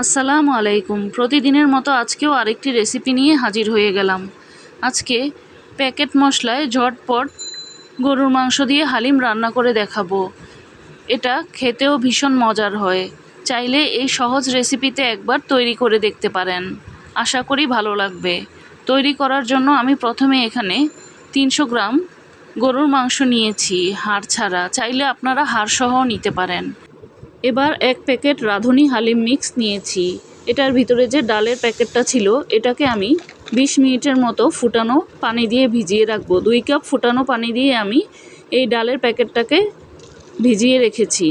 আসসালামু আলাইকুম। প্রতিদিনের মতো আজকেও আরেকটি রেসিপি নিয়ে হাজির হয়ে গেলাম। আজকে প্যাকেট মশলায় ঝটপট গরুর মাংস দিয়ে হালিম রান্না করে দেখাবো। এটা খেতেও ভীষণ মজার হয়। চাইলে এই সহজ রেসিপিতে একবার তৈরি করে দেখতে পারেন। আশা করি ভালো লাগবে। তৈরি করার জন্য আমি প্রথমে এখানে 300 গ্রাম গরুর মাংস নিয়েছি, হাড় ছাড়া। চাইলে আপনারা হাড় সহ নিতে পারেন। এবার 1 প্যাকেট রাঁধুনি হালিম মিক্স নিয়েছি। এটার ভিতরে যে ডালের প্যাকেটটা ছিল এটাকে আমি 20 মিনিটের মতো ফুটানো পানি দিয়ে ভিজিয়ে রাখবো। 2 কাপ ফুটানো পানি দিয়ে আমি এই ডালের প্যাকেটটাকে ভিজিয়ে রেখেছি।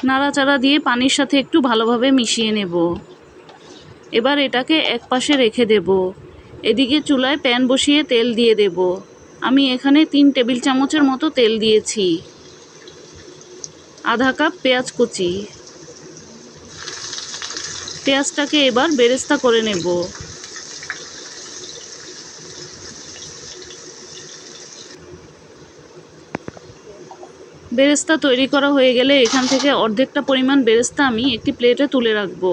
নাড়াচাড়া দিয়ে পানির সাথে একটু ভালোভাবে মিশিয়ে নেব। এবার এটাকে এক পাশে রেখে দেব। এদিকে চুলায় প্যান বসিয়ে তেল দিয়ে দেব। আমি এখানে 3 টেবিল চামচের মতো তেল দিয়েছি। আধা কাপ পেঁয়াজ কুচি। পেঁয়াজটাকে এবার বেরেস্তা করে নেব। বেরেস্তা তৈরি করা হয়ে গেলে এখান থেকে অর্ধেকটা পরিমাণ বেরেস্তা আমি একটি প্লেটে তুলে রাখব।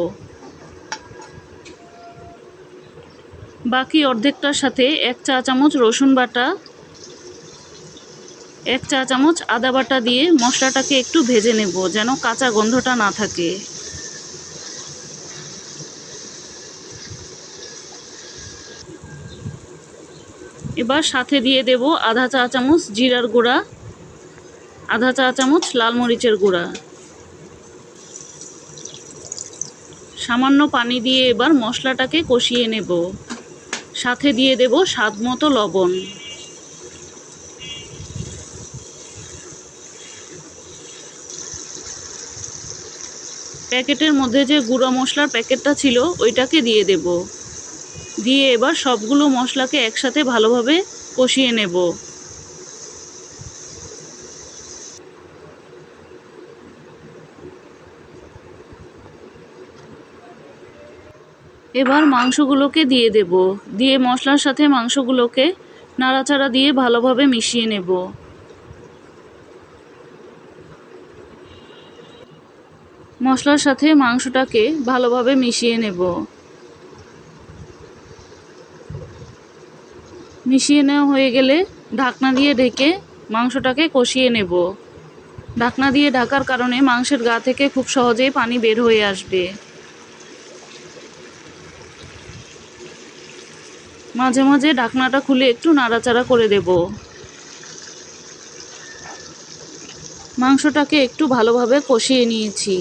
বাকি অর্ধেকটার সাথে 1 চা চামচ রসুন বাটা, 1 চা চামচ আদা বাটা দিয়ে মশলাটাকে একটু ভেজে নেব যেন কাঁচা গন্ধটা না থাকে। এবার সাথে দিয়ে দেব আধা চা চামচ জিরার গুঁড়া, আধা চা চামচ লাল মরিচের গুঁড়া। সামান্য পানি দিয়ে এবার মশলাটাকে কষিয়ে নেব। সাথে দিয়ে দেব স্বাদ মতো লবণ। প্যাকেটের মধ্যে যে গুঁড়ো মশলার প্যাকেটটা ছিল ওইটাকে দিয়ে দেব। দিয়ে এবার সবগুলো মশলাকে একসাথে ভালোভাবে কষিয়ে নেব। এবার মাংসগুলোকে দিয়ে দেব। দিয়ে মশলার সাথে মাংসগুলোকে নাড়াচাড়া দিয়ে ভালোভাবে মিশিয়ে নেব। মশলার সাথে মাংসটাকে ভালোভাবে মিশিয়ে নেব। মিশিয়ে নেওয়া হয়ে গেলে ঢাকনা দিয়ে ঢেকে মাংসটাকে কষিয়ে নেব। ঢাকনা দিয়ে ঢাকার কারণে মাংসের গা থেকে খুব সহজেই পানি বের হয়ে আসবে। মাঝে মাঝে ঢাকনাটা খুলে একটু নাড়াচাড়া করে দেব। মাংসটাকে একটু ভালোভাবে কষিয়ে নিয়েছি।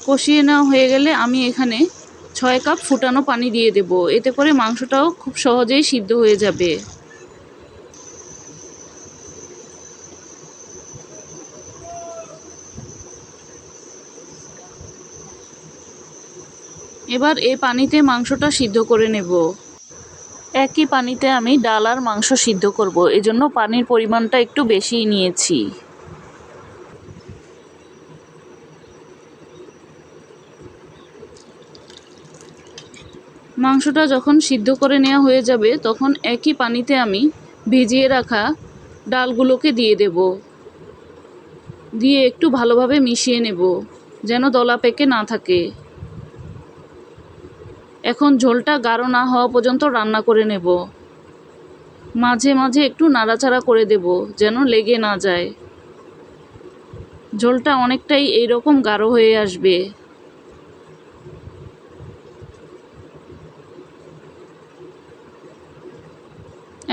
কষিয়ে নেওয়া হয়ে গেলে আমি এখানে 6 কাপ ফুটানো পানি দিয়ে দেব। এতে করে মাংসটাও খুব সহজেই সিদ্ধ হয়ে যাবে। এবার এই পানিতে মাংসটা সিদ্ধ করে নেব। একই পানিতে আমি ডাল আর মাংস সিদ্ধ করব, এজন্য পানির পরিমাণটা একটু বেশিই নিয়েছি। মাংসটা যখন সিদ্ধ করে নেওয়া হয়ে যাবে তখন একই পানিতে আমি ভিজিয়ে রাখা ডালগুলোকে দিয়ে দেব। দিয়ে একটু ভালোভাবে মিশিয়ে নেব যেন দলা পেকে না থাকে। এখন ঝোলটা গাঢ় না হওয়া পর্যন্ত রান্না করে নেব। মাঝে মাঝে একটু নাড়াচাড়া করে দেব যেন লেগে না যায়। ঝোলটা অনেকটাই এইরকম গাঢ় হয়ে আসবে।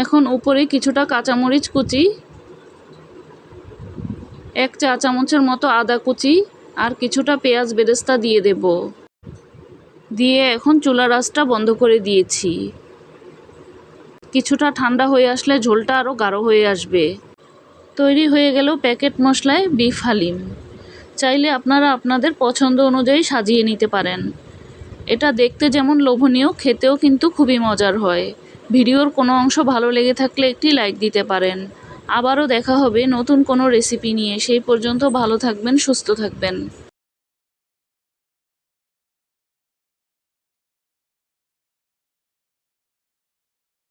এখন উপরে কিছুটা কাঁচামরিচ কুচি, 1 চা চামচের মতো আদা কুচি আর কিছুটা পেঁয়াজ বেরেস্তা দিয়ে দেব। দিয়ে এখন চুলার আঁচটা বন্ধ করে দিয়েছি। কিছুটা ঠান্ডা হয়ে আসলে ঝোলটা আরও গাঢ় হয়ে আসবে। তৈরি হয়ে গেল প্যাকেট মশলায় বিফ হালিম। চাইলে আপনারা আপনাদের পছন্দ অনুযায়ী সাজিয়ে নিতে পারেন। এটা দেখতে যেমন লোভনীয়, খেতেও কিন্তু খুবই মজার হয়। ভিডিওর কোনো অংশ ভালো লেগে থাকলে একটি লাইক দিতে পারেন। আবারও দেখা হবে নতুন কোনো রেসিপি নিয়ে। সেই পর্যন্ত ভালো থাকবেন, সুস্থ থাকবেন।